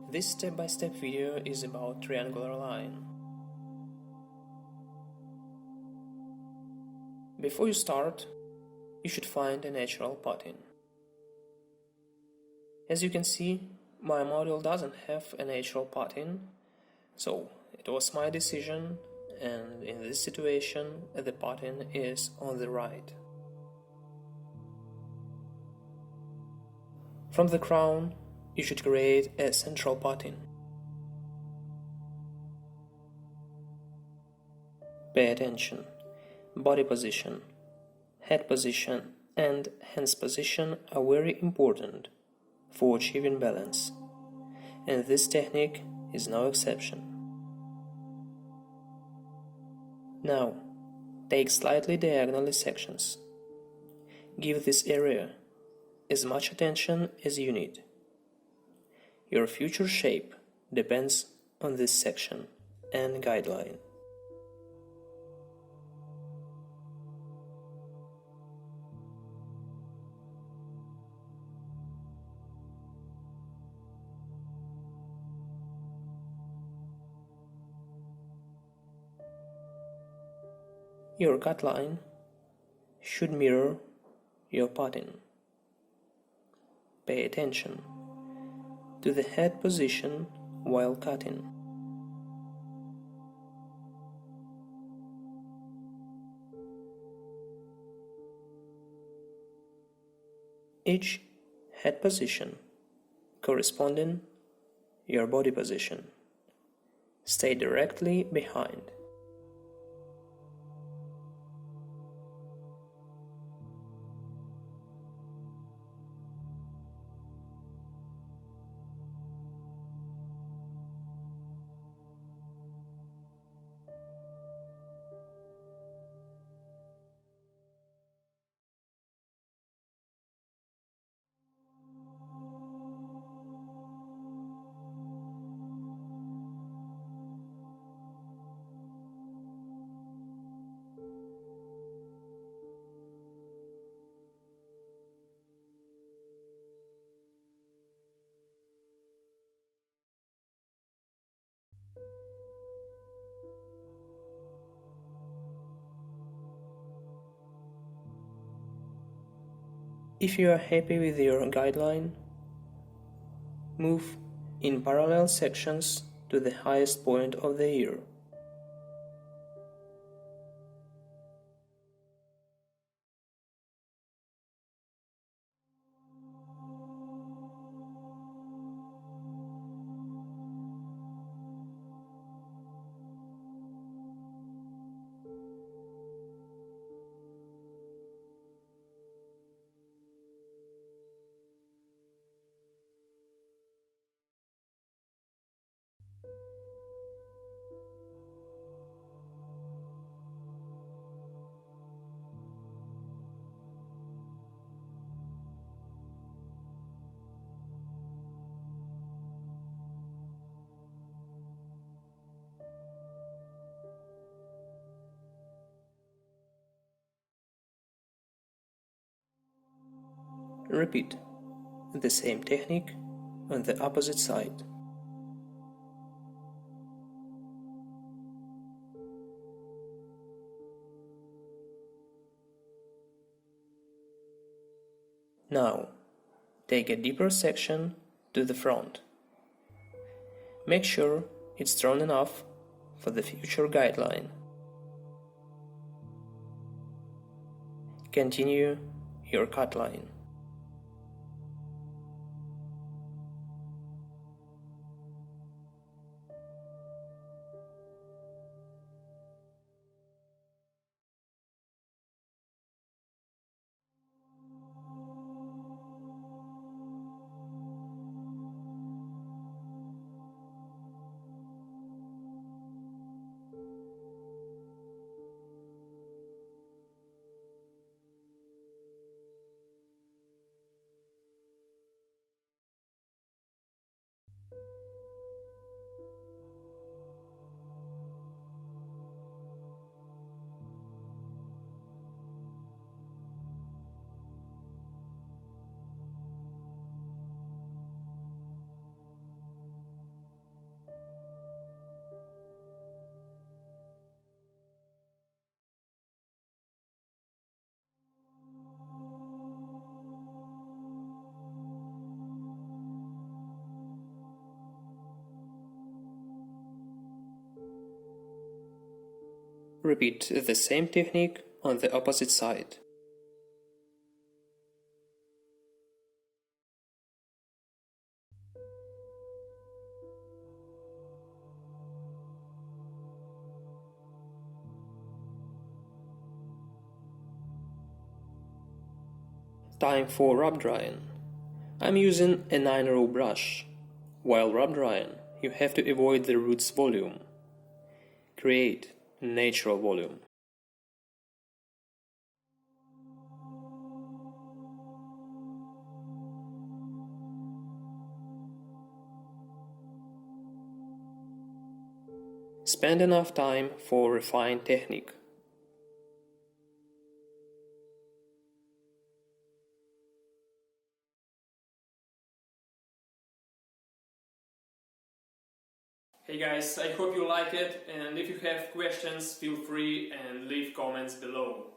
This step-by-step video is about triangular line. Before you start, you should find a natural pattern. As you can see, my model doesn't have a natural pattern, so it was my decision, and in this situation the pattern is on the right. From the crown, you should create a central pattern. Pay attention. Body position, head position and hands position are very important for achieving balance, and this technique is no exception. Now, take slightly diagonally sections. Give this area as much attention as you need. Your future shape depends on this section and guideline. Your cut line should mirror your pattern. Pay attention to the head position while cutting. Each head position corresponding your body position. Stay directly behind. If you are happy with your guideline, move in parallel sections to the highest point of the ear. Repeat the same technique on the opposite side. Now, take a deeper section to the front. Make sure it's strong enough for the future guideline. Continue your cut line. Repeat the same technique on the opposite side. Time for rub drying. I'm using a 9-row brush. While rub drying, you have to avoid the root's volume. Create natural volume. Spend enough time for refined technique. Hey guys, I hope you like it, and if you have questions, feel free and leave comments below.